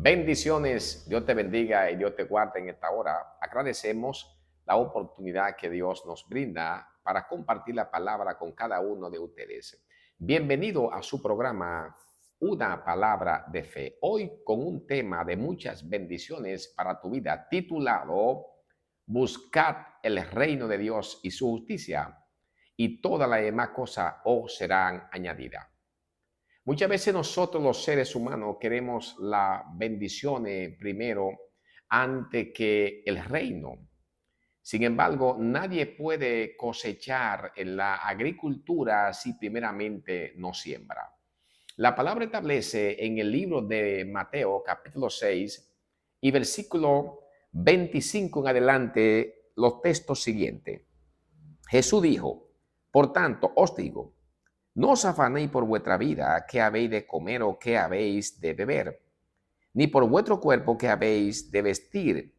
Bendiciones, Dios te bendiga y Dios te guarde en esta hora. Agradecemos la oportunidad que Dios nos brinda para compartir la palabra con cada uno de ustedes. Bienvenido a su programa Una Palabra de Fe. Hoy con un tema de muchas bendiciones para tu vida titulado Buscad el reino de Dios y su justicia y todas las demás cosas os serán añadidas. Muchas veces nosotros los seres humanos queremos la bendición primero antes que el reino. Sin embargo, nadie puede cosechar en la agricultura si primeramente no siembra. La palabra establece en el libro de Mateo, capítulo 6 y versículo 25 en adelante los textos siguientes. Jesús dijo, por tanto, os digo, no os afanéis por vuestra vida, qué habéis de comer o qué habéis de beber, ni por vuestro cuerpo qué habéis de vestir.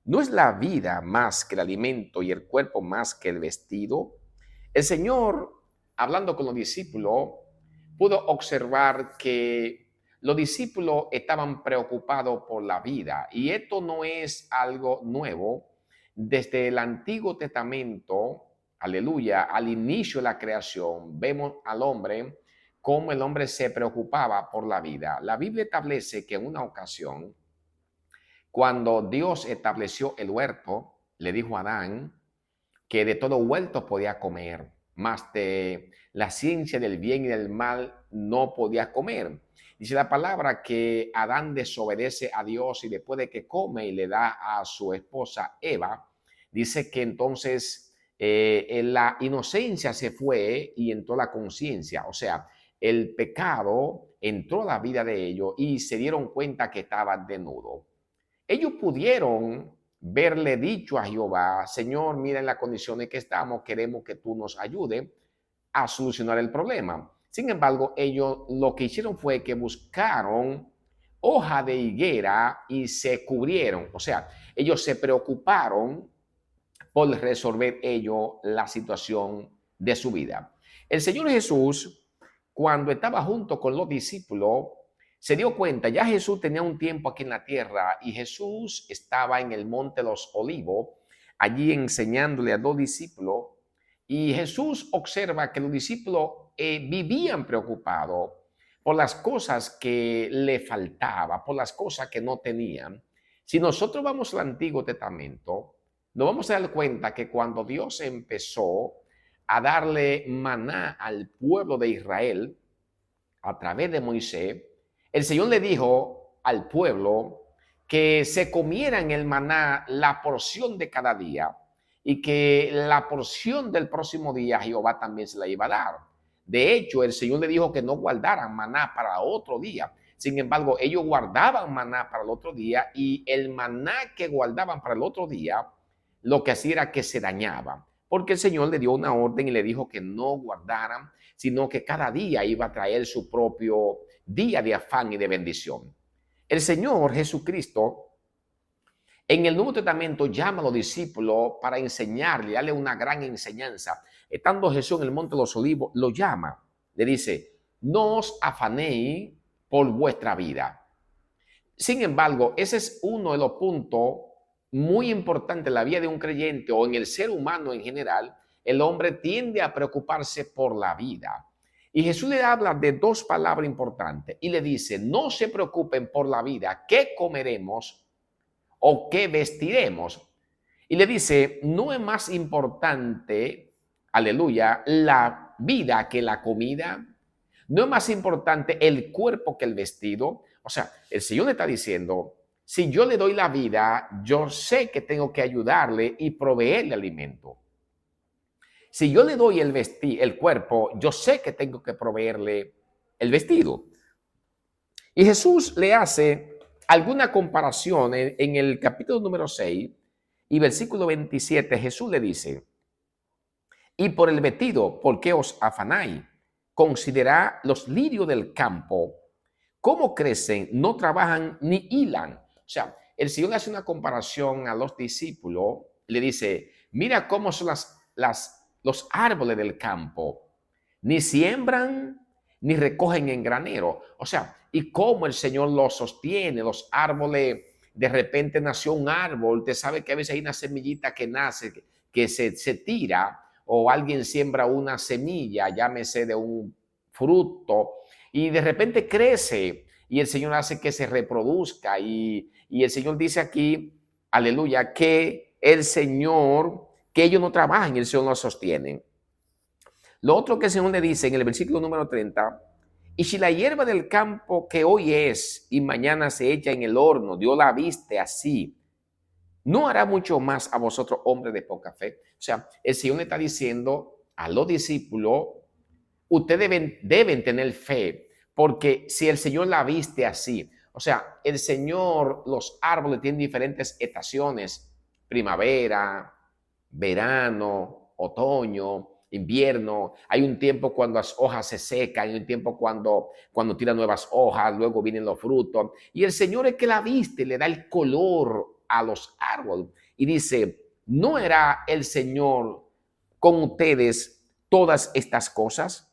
¿No es la vida más que el alimento y el cuerpo más que el vestido? El Señor, hablando con los discípulos, pudo observar que los discípulos estaban preocupados por la vida y esto no es algo nuevo. Desde el Antiguo Testamento, aleluya, al inicio de la creación, vemos al hombre cómo el hombre se preocupaba por la vida. La Biblia establece que en una ocasión, cuando Dios estableció el huerto, le dijo a Adán que de todo huerto podía comer, mas de la ciencia del bien y del mal no podía comer. Dice la palabra que Adán desobedece a Dios y después de que come y le da a su esposa Eva, dice que entonces la inocencia se fue y entró la conciencia. O sea, el pecado entró a la vida de ellos y se dieron cuenta que estaban desnudos. Ellos pudieron verle dicho a Jehová, Señor, mira en las condiciones que estamos, queremos que tú nos ayudes a solucionar el problema. Sin embargo, ellos lo que hicieron fue que buscaron hoja de higuera y se cubrieron. O sea, ellos se preocuparon por resolver ellos la situación de su vida. El Señor Jesús, cuando estaba junto con los discípulos, se dio cuenta, ya Jesús tenía un tiempo aquí en la tierra y Jesús estaba en el monte de los Olivos, allí enseñándole a los discípulos, y Jesús observa que los discípulos vivían preocupados por las cosas que le faltaba, por las cosas que no tenían. Si nosotros vamos al Antiguo Testamento, nos vamos a dar cuenta que cuando Dios empezó a darle maná al pueblo de Israel a través de Moisés, el Señor le dijo al pueblo que se comieran el maná, la porción de cada día, y que la porción del próximo día Jehová también se la iba a dar. De hecho, el Señor le dijo que no guardaran maná para otro día. Sin embargo, ellos guardaban maná para el otro día y el maná que guardaban para el otro día, lo que hacía era que se dañaba, porque el Señor le dio una orden y le dijo que no guardaran, sino que cada día iba a traer su propio día de afán y de bendición. El Señor Jesucristo en el Nuevo Testamento llama a los discípulos para enseñarle, darle una gran enseñanza. Estando Jesús en el Monte de los Olivos, lo llama, le dice, no os afanéis por vuestra vida. Sin embargo, ese es uno de los puntos muy importantes en la vida de un creyente o en el ser humano en general. El hombre tiende a preocuparse por la vida. Y Jesús le habla de dos palabras importantes y le dice, no se preocupen por la vida, qué comeremos o qué vestiremos. Y le dice, no es más importante, aleluya, la vida que la comida. No es más importante el cuerpo que el vestido. O sea, el Señor le está diciendo, si yo le doy la vida, yo sé que tengo que ayudarle y proveerle alimento. Si yo le doy el cuerpo, yo sé que tengo que proveerle el vestido. Y Jesús le hace alguna comparación en el capítulo número 6 y versículo 27. Jesús le dice, y por el vestido, ¿por qué os afanáis? Considerad los lirios del campo, cómo crecen, no trabajan ni hilan. O sea, el Señor hace una comparación a los discípulos, le dice, mira cómo son los árboles del campo, ni siembran, ni recogen en granero. O sea, y cómo el Señor los sostiene, los árboles, de repente nació un árbol, usted sabe que a veces hay una semillita que nace, que se tira, o alguien siembra una semilla, llámese de un fruto, y de repente crece, y el Señor hace que se reproduzca, y el Señor dice aquí, aleluya, que el Señor, que ellos no trabajan, el Señor los sostiene. Lo otro que el Señor le dice en el versículo número 30, y si la hierba del campo que hoy es y mañana se echa en el horno, Dios la viste así, ¿no hará mucho más a vosotros, hombres de poca fe? O sea, el Señor le está diciendo a los discípulos, ustedes deben tener fe, porque si el Señor la viste así, o sea, el Señor, los árboles tienen diferentes estaciones, primavera, verano, otoño, invierno. Hay un tiempo cuando las hojas se secan, hay un tiempo cuando tiran nuevas hojas, luego vienen los frutos. Y el Señor es que la viste, le da el color a los árboles. Y dice, ¿no hará el Señor con ustedes todas estas cosas?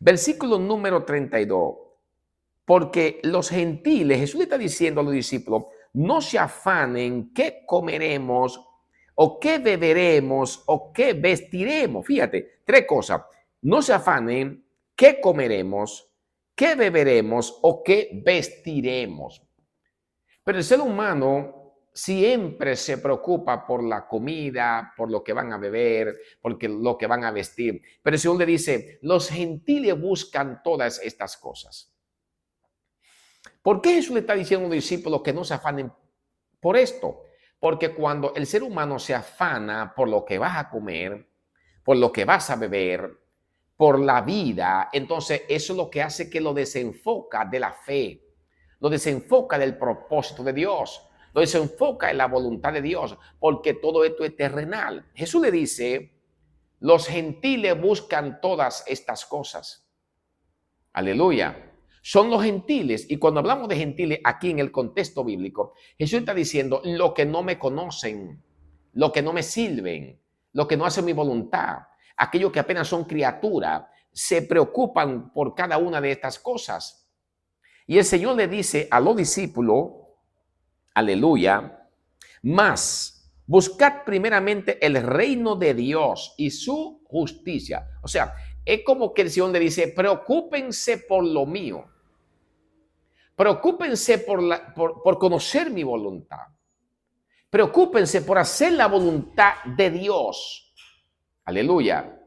Versículo número 32. Porque los gentiles, Jesús le está diciendo a los discípulos, no se afanen qué comeremos o qué beberemos o qué vestiremos. Fíjate, tres cosas. No se afanen qué comeremos, qué beberemos o qué vestiremos. Pero el ser humano siempre se preocupa por la comida, por lo que van a beber, por lo que van a vestir. Pero el Señor le dice, los gentiles buscan todas estas cosas. ¿Por qué Jesús le está diciendo a los discípulos que no se afanen por esto? Porque cuando el ser humano se afana por lo que vas a comer, por lo que vas a beber, por la vida, entonces eso es lo que hace que lo desenfoca de la fe, lo desenfoca del propósito de Dios, lo desenfoca en la voluntad de Dios, porque todo esto es terrenal. Jesús le dice, los gentiles buscan todas estas cosas. Aleluya. Son los gentiles. Y cuando hablamos de gentiles aquí en el contexto bíblico, Jesús está diciendo lo que no me conocen, lo que no me sirven, lo que no hacen mi voluntad, aquellos que apenas son criaturas, se preocupan por cada una de estas cosas. Y el Señor le dice a los discípulos, aleluya, más buscad primeramente el reino de Dios y su justicia. O sea, es como que el Señor le dice, preocúpense por lo mío. Preocúpense por conocer mi voluntad. Preocúpense por hacer la voluntad de Dios. Aleluya.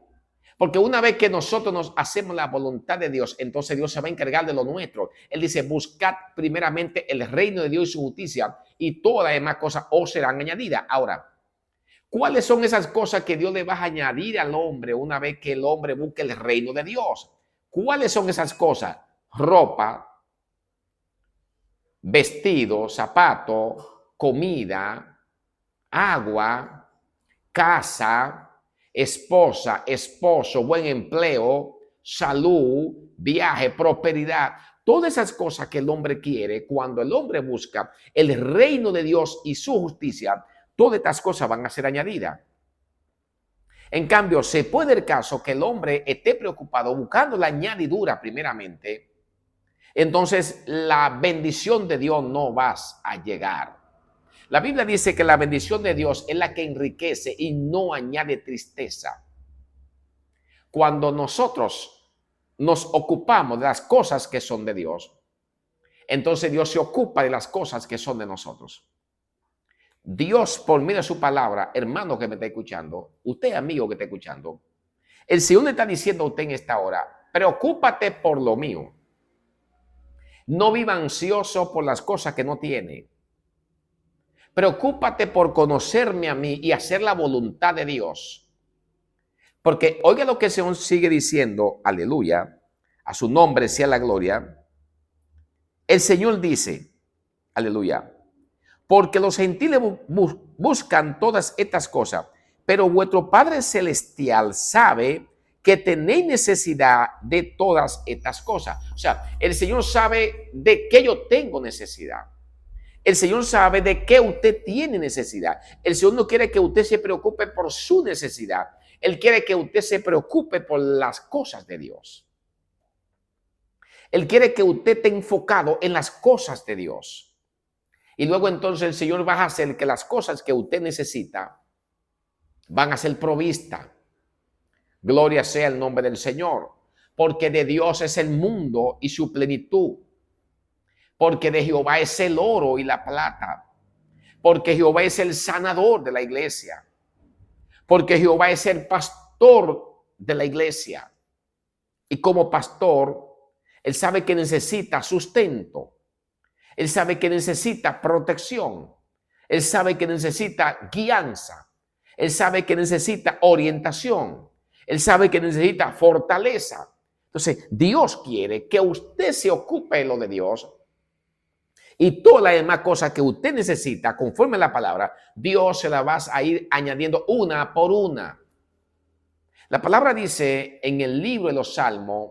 Porque una vez que nosotros nos hacemos la voluntad de Dios, entonces Dios se va a encargar de lo nuestro. Él dice, buscad primeramente el reino de Dios y su justicia, y todas las demás cosas os serán añadidas. Ahora, ¿cuáles son esas cosas que Dios le va a añadir al hombre una vez que el hombre busque el reino de Dios? ¿Cuáles son esas cosas? Ropa, vestido, zapato, comida, agua, casa, esposa, esposo, buen empleo, salud, viaje, prosperidad. Todas esas cosas que el hombre quiere, cuando el hombre busca el reino de Dios y su justicia, todas estas cosas van a ser añadidas. En cambio, se puede el caso que el hombre esté preocupado buscando la añadidura primeramente, entonces la bendición de Dios no va a llegar. La Biblia dice que la bendición de Dios es la que enriquece y no añade tristeza. Cuando nosotros nos ocupamos de las cosas que son de Dios, entonces Dios se ocupa de las cosas que son de nosotros. Dios, por medio de su palabra, hermano que me está escuchando, usted amigo que está escuchando, el Señor le está diciendo a usted en esta hora, preocúpate por lo mío. No viva ansioso por las cosas que no tiene. Preocúpate por conocerme a mí y hacer la voluntad de Dios. Porque oiga lo que el Señor sigue diciendo, aleluya, a su nombre sea la gloria. El Señor dice, aleluya, porque los gentiles buscan todas estas cosas, pero vuestro Padre Celestial sabe que tenéis necesidad de todas estas cosas. O sea, el Señor sabe de qué yo tengo necesidad. El Señor sabe de qué usted tiene necesidad. El Señor no quiere que usted se preocupe por su necesidad. Él quiere que usted se preocupe por las cosas de Dios. Él quiere que usted esté enfocado en las cosas de Dios. Y luego entonces el Señor va a hacer que las cosas que usted necesita van a ser provistas. Gloria sea el nombre del Señor. Porque de Dios es el mundo y su plenitud. Porque de Jehová es el oro y la plata. Porque Jehová es el sanador de la iglesia. Porque Jehová es el pastor de la iglesia. Y como pastor, Él sabe que necesita sustento. Él sabe que necesita protección. Él sabe que necesita guianza. Él sabe que necesita orientación. Él sabe que necesita fortaleza. Entonces, Dios quiere que usted se ocupe de lo de Dios. Y todas las demás cosas que usted necesita, conforme a la palabra, Dios se las va a ir añadiendo una por una. La palabra dice en el libro de los Salmos,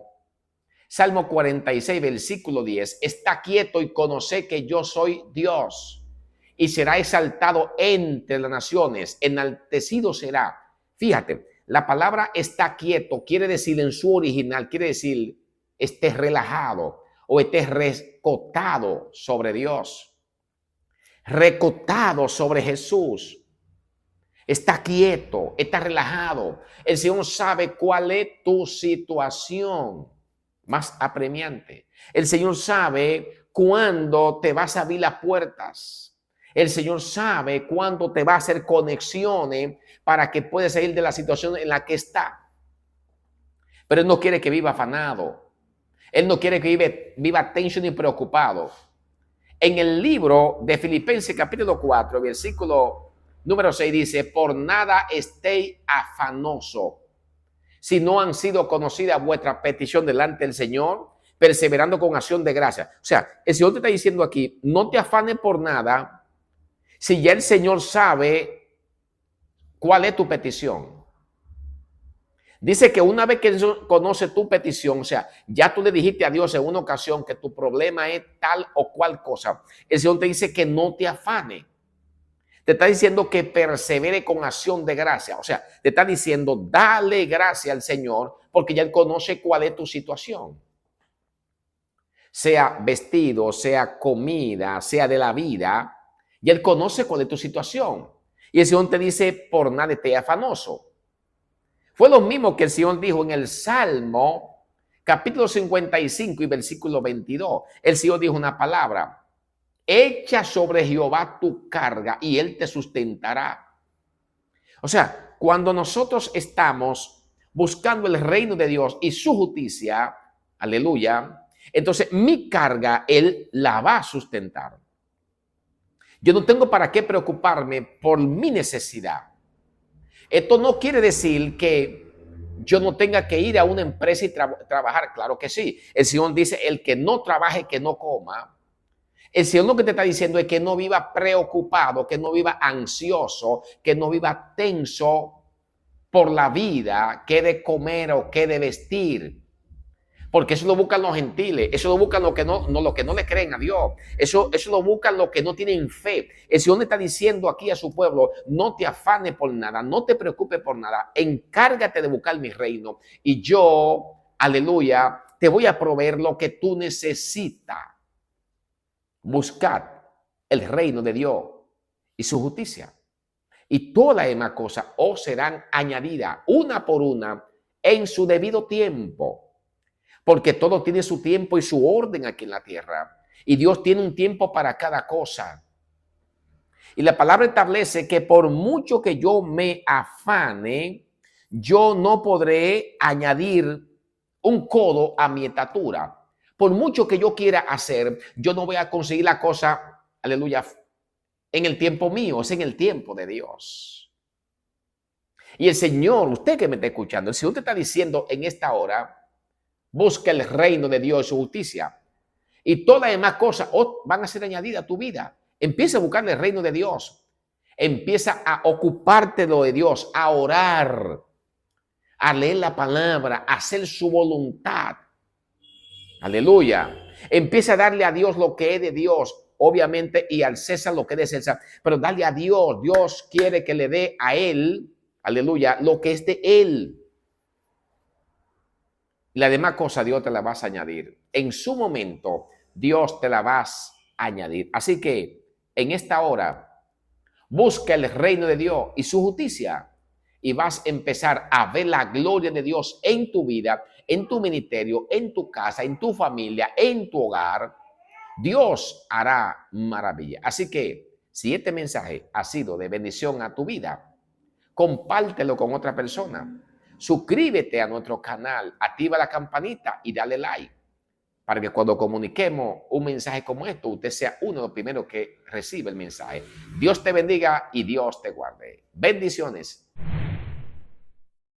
Salmo 46, versículo 10, está quieto y conoce que yo soy Dios y será exaltado entre las naciones, enaltecido será. Fíjate, la palabra está quieto quiere decir en su original, quiere decir esté relajado o esté recostado sobre Dios, recostado sobre Jesús. Está quieto, está relajado. El Señor sabe cuál es tu situación más apremiante. El Señor sabe cuándo te vas a abrir las puertas. El Señor sabe cuándo te va a hacer conexiones para que puedas salir de la situación en la que está. Pero Él no quiere que viva afanado. Él no quiere que viva tenso ni preocupado. En el libro de Filipenses capítulo 4, versículo número 6 dice, por nada estéis afanoso, si no han sido conocidas vuestra petición delante del Señor, perseverando con acción de gracia. O sea, el Señor te está diciendo aquí, no te afanes por nada, si ya el Señor sabe cuál es tu petición. Dice que una vez que Él conoce tu petición, o sea, ya tú le dijiste a Dios en una ocasión que tu problema es tal o cual cosa, el Señor te dice que no te afane. Te está diciendo que persevere con acción de gracia. O sea, te está diciendo, dale gracia al Señor porque ya Él conoce cuál es tu situación. Sea vestido, sea comida, sea de la vida, y Él conoce cuál es tu situación. Y el Señor te dice, por nada estés afanoso. Fue lo mismo que el Señor dijo en el Salmo, capítulo 55 y versículo 22. El Señor dijo una palabra. Echa sobre Jehová tu carga y Él te sustentará. O sea, cuando nosotros estamos buscando el reino de Dios y su justicia, aleluya, entonces mi carga Él la va a sustentar. Yo no tengo para qué preocuparme por mi necesidad. Esto no quiere decir que yo no tenga que ir a una empresa y trabajar. Claro que sí. El Señor dice, el que no trabaje, que no coma. El Señor lo que te está diciendo es que no viva preocupado, que no viva ansioso, que no viva tenso por la vida, qué de comer o qué de vestir. Porque eso lo buscan los gentiles, eso lo buscan los que no le creen a Dios, eso lo buscan los que no tienen fe. El Señor le está diciendo aquí a su pueblo, no te afanes por nada, no te preocupes por nada, encárgate de buscar mi reino y yo, aleluya, te voy a proveer lo que tú necesitas. Buscad el reino de Dios y su justicia. Y todas las demás cosas os serán añadidas una por una en su debido tiempo. Porque todo tiene su tiempo y su orden aquí en la tierra. Y Dios tiene un tiempo para cada cosa. Y la palabra establece que por mucho que yo me afane, yo no podré añadir un codo a mi estatura. Por mucho que yo quiera hacer, yo no voy a conseguir la cosa, aleluya, en el tiempo mío, es en el tiempo de Dios. Y el Señor, usted que me está escuchando, el Señor te está diciendo en esta hora, busca el reino de Dios y su justicia. Y todas las demás cosas van a ser añadidas a tu vida. Empieza a buscar el reino de Dios. Empieza a ocuparte de lo de Dios, a orar, a leer la palabra, a hacer su voluntad. Aleluya. Empieza a darle a Dios lo que es de Dios, obviamente, y al César lo que es de César. Pero dale a Dios. Dios quiere que le dé a Él, aleluya, lo que es de Él. Y la demás cosa Dios te la vas a añadir. en su momento, Dios te la vas a añadir. Así que en esta hora, busca el reino de Dios y su justicia y vas a empezar a ver la gloria de Dios en tu vida, en tu ministerio, en tu casa, en tu familia, en tu hogar. Dios hará maravilla. Así que si este mensaje ha sido de bendición a tu vida, compártelo con otra persona. Suscríbete a nuestro canal, activa la campanita y dale like para que cuando comuniquemos un mensaje como esto, usted sea uno de los primeros que recibe el mensaje. Dios te bendiga y Dios te guarde. Bendiciones.